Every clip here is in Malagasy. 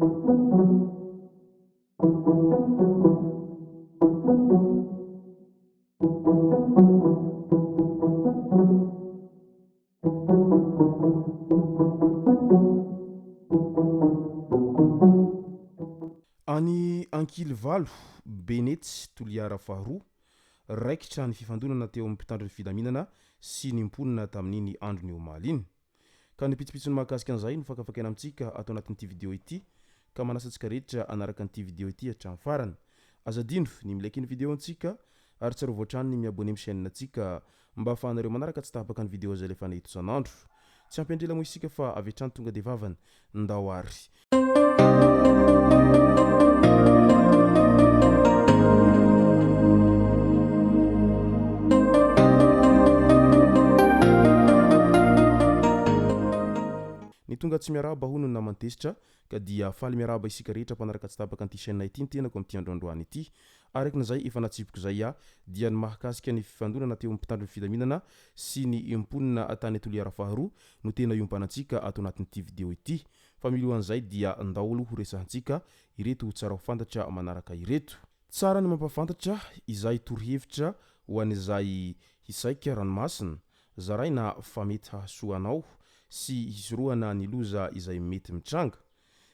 Any ankily valo benetsy toliara faharoa raikitra ny fifandonana teo amin'ny mpitandro ny filaminana sy ny mponina tamin'iny andro ny omaly iny ka ny pitsopitsony mahakasika an'izay no fakafakaina amintsika atao anatin'ity video ity ka manasa antsika rehetra anaraka an'ity video ity hatramin'ny farany azadino ny milaiky ny video antsika ary tsara voatrany ny miabone amin'ny chaîne antsika mba ahafahanareo manaraka tsy tahapaka ny video zay lefa nahito isan'andro tsy ampiandrela moa isika fa avy hatrany tonga de vavany ndao ary ny tonga tsy miaraba hono namantesitra ka dia faly miaraba isika rehetra mpanaraka tsy tapaka an'ity chaîne ity ny tenako amin'ity androandroany ity arakin'izay efa natsipiko zay dia ny mahakasika ny fifandonana teo amin'ny mpitandro ny filaminana sy ny mponina tany toliara faharoa no tena iompanantsika ato anatin'ity video ity fa milohan'izay dia ndao aloha resahantsika ireto tsara ho fantatra manaraka ireto tsara ny mampafantatra izay torohevitra ho an'izay hisaika ranomasina zaraina fa mety hahasoanao sy hisoroana ny loza izay mety mitranga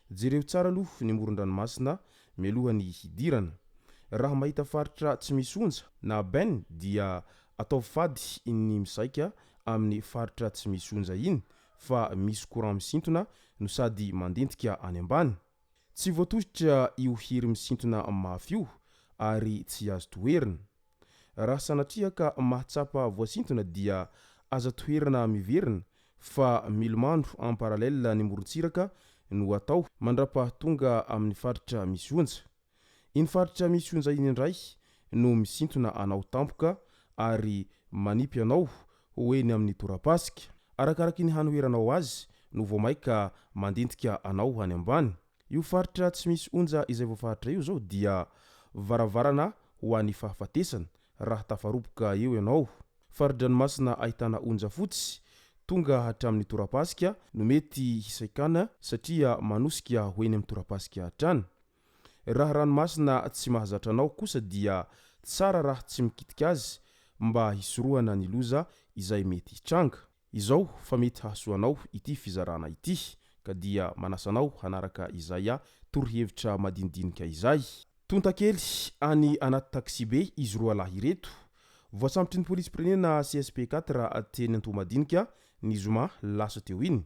jereo tsara aloha ny moron-dranomasina mialohany hidirana raha mahita faritra tsy misy onja na ben dia atao fady ny misaika amin'ny faritra tsy misy onja iny fa misy courant misintona no sady mandentika any ambany tsy voatozotra io hery misintona mafy io ary tsy azo toerina raha sanatria ka mahatsapa voasintona dia aza toerana miverina fa milomandro en parallèle ny morontsiraka no atao mandrapahatonga amin'ny faritra misy onja iny faritra misy onja iny indray no misintona anao tampoka ary manipy anao hoeny amin'ny torapasika arakaraky ny hanoheranao azy no vao maika mandentika anao any ambany io faritra tsy misy onja izay voafaritra io zao dia varavarana ho an'ny fahafatesana raha tafaroboka eo ianao faridranomasina ahitana onja fotsy tonga hatramin'ny torapasika no mety hisaikana satria manosika hoeny amin'ny torapasika hatrany raha ranomasina tsy mahazatra anao kosa dia tsara raha tsy mikitika azy mba hisoroana ny loza izay mety hitranga izao fa mety hahasoanao ity fizarana ity ka dia manasanao hanaraka izay torohevitra madinidinika izay tontakely any anaty taxi be izy roa lahy ireto voasambotra ny polisy pirenena CSP4 teny Antomadinika ny zoma lasa teo iny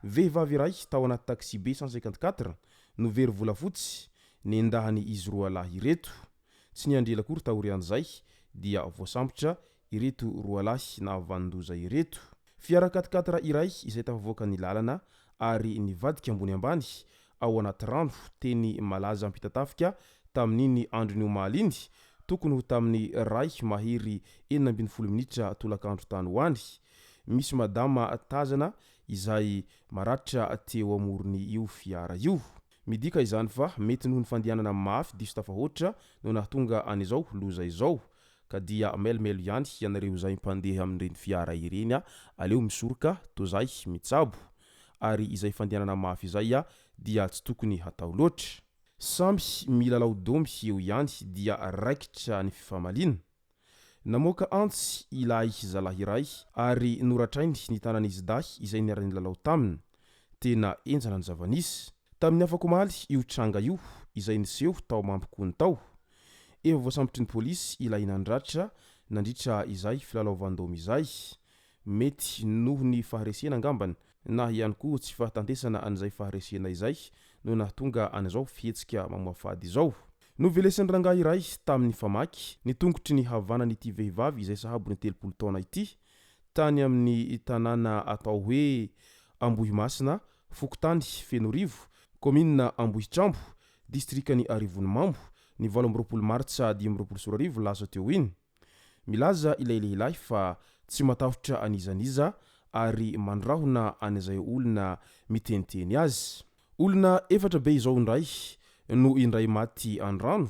vehivavy iray tao anaty taxi B 154 no very volafotsy ny endahany izy roa lahy ireto tsy niandrela kory taorian'izay dia voasambotra ireto roa lahy na vandoza ireto fiara 4x4 iray izay tafavoaka ny lalana ary nivadika ambony ambany ao anaty rano teny malaza ampitatafika tamin'iny andro ny omaly iny tokony ho tamin'ny ray mahery 40 minitra tolakandro tany hoany misy madama tazana izay maratra teo amorony io fiara io midika izany fa mety noho ny fandianana mafy diso tafahoatra no nahatonga an'izao loza izao ka dia melimelo ihany ianareo izay mpandeha amin'ireny fiara ireny aleo misoroka toy izay mitsabo ary izay fandianana mafy izay dia tsy tokony hatao loatra samby milalao domy eo ihany dia raikitra ny fifamaliana namoaka antsy ilay zalahy iray ary noratrainy ny tanan'izy dahy izay niarany lalao taminy tena enjana ny zavanisy tamin'ny afako maly io tranga io izay niseho tao mampikony tao efa voasambotry ny polisy ilay nandratra nandritra izay filalaovan-domy izay mety noho ny faharesena angambany na ihany koa tsy fahatantesana an'izay faharesena izay no nahatonga an'izao fihetsika mamoafady izao no velesan'ny rangahy iray tamin'ny famaky ny tongotry ny havanany ity vehivavy izay sahabo ny 30 taona ity tany amin'ny tanàna atao hoe Ambohimasina Fokotany Fenorivo commune Ambohitrambo distrikany Arivony Mambo ny 12 Martsa 2024 lasa teo iny milaza ilay lehilahy fa tsy matahotra anizaniza ary mandrahona an'izay olona miteniteny azy olona efatra be izao ndray no indray maty andrano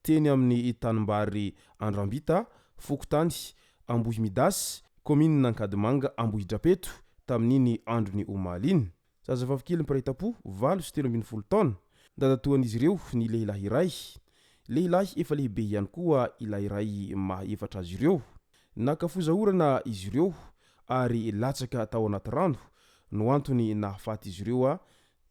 teny amin'ny tanimbary Andrambita Fokotany Ambohimidasy commune Ankadimanga Ambohidrapeto tamin'iny andro ny omaly iny zazavavy kely mpiray tapo 7 taona Dadatoan'izy ireo ny lehilahy iray. Lehilahy efa lehibe ihany koa ilay iray mahefatra azy ireo. Nakafozahorana izy ireo ary latsaka tao anaty rano no antony nahafaty izy ireo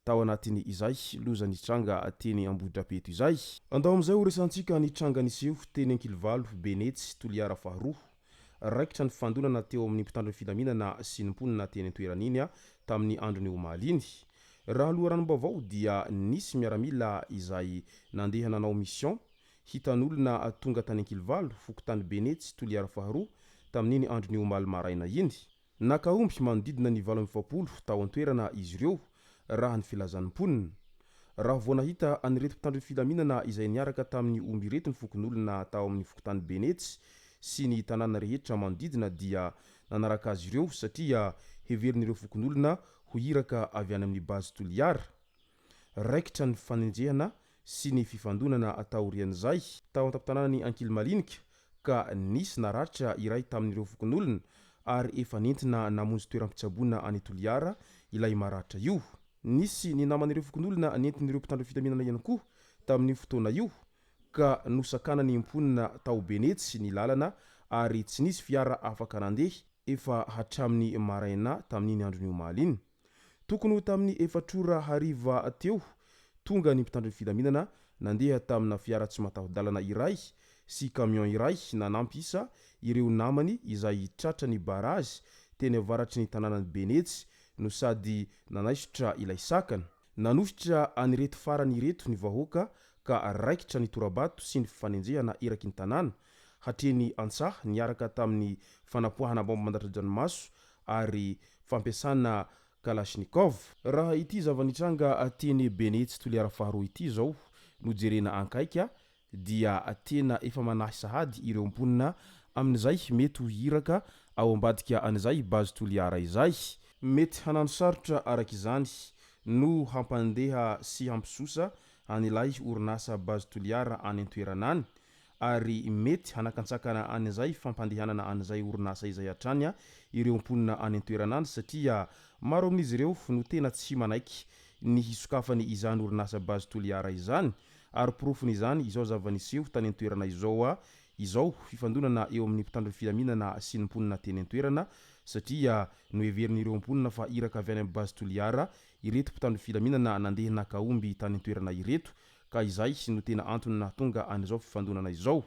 tao anatin' izay lozany tranga teny Amboditrapeto izay. Andao amin'izay ho resantsika ny tranga niseho teny Ankilivalo, Benetsy, Toliara faharoa. Raikitra ny fandonana teo amin'ny mpitandro ny filaminana sy ny mponina teny an-toeran'iny tamin'ny androny omaly iny. Raha aloha ranom-baovao dia nisy miaramila izay nandeha nanao mission hitan'olona tonga tany Ankilivalo, Fokotany, Benetsy, Toliara faharoa tamin'iny androny omaly maraina iny. Nakahomby manodidina ny 700 tao an-toerana izy ireo raha ny filazan'ny mponina. Raha vao nahita anireto mpitandro ny filaminana izay niaraka tamin'ny omby reto ny fokon'olona tao amin'ny Fokotany, Benetsy sy ny tanàna rehetra manodidina dia nanaraka azy ireo satria heverin'ireo fokon'olona ho iraka avy any amin'ny bazy Toliara. Raikitra ny fanenjehana sy ny fifandonana ataorian'izay tao an-tampon-tanànan'ny Ankilomalinika ka nisy naratra iray tamin'ireo fokon'olona ary efa nentina namonjy toeram-pitsaboana any Toliara ilay maratra io. Nisy ny naman'ireo fokon'olona nentin'ireo mpitandro filaminana ihany koa tamin'ny fotoana io ka nosakanany mponina tao Benetsy ny lalana ary tsy nisy fiara afaka nandeha efa hatramin'ny maraina tamin'iny androny omaly iny. Tokony tamin'ny 4:00 teo tonga ny mpitandro ny filaminana nandeha tamina fiara tsy mataho-dalana iray sy camion iray nanampy isa ireo namany izay tratra ny barazy teny avaratry ny tanànan'ny Benetsy no sady nanaisotra ilay sakana. Nanositra anireto farany ireto ny vahoaka ka raikitra ny torabato sy ny fifanenjehana eraky ny tanàna hatreny Antsaha niaraka tamin'ny fanapoahana bomba mandatra dranomaso ary fampiasana Kalashnikov. Raha ity zavanitranga teny Benetsy, Toliara faharoa ity zao no jerena ankaika dia tena efa manahy sahady ireo mponina amin'izay mety ho hiraka ao ambadika an'izay bazy Toliara izay. Mety hanano sarotra arak'izany no hampandeha sy hampisosa an'ilay orinasa bazy Toliara any an-toeranany ary mety hanakantsakana an'izay fampandehanana an'izay orinasa izay hatrany ireo mponina any an-toeranany satria maro amin'izy ireo no tena tsy manaiky ny hisokafany izany orinasa bazy Toliara izany ary profiny izany izao zavaniseho tany an-toerana izao fifandonana eo amin'ny mpitandro ny filaminana sy ny mponina teny an-toerana satria no heverin'ireo mponina fa iraka avy any amin'ny bazy Toliara ireto mpitandro ny filaminana nandeha nakahomby tany an-toerana ireto ka izay no tena antony nahatonga an'izao fifandonana izao.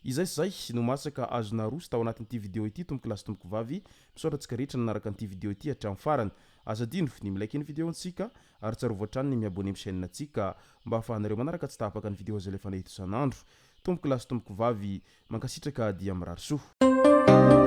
Izay sy zay no masaka azona roso tao anatin'ity video ity tomboko lasy tomboko vavy misaotra antsika rehetra nanaraka an'ity video ity hatramin'ny farany. Azadino ny milaiky ny video antsika ary tsarovy hatrany ny miabone amin'ny chaîne antsika mba ahafahanareo manaraka tsy tapaka ny video zay lefa nahita isan'andro. Tomboko lasy tomboko vavy mankasitraka dia mirary soa.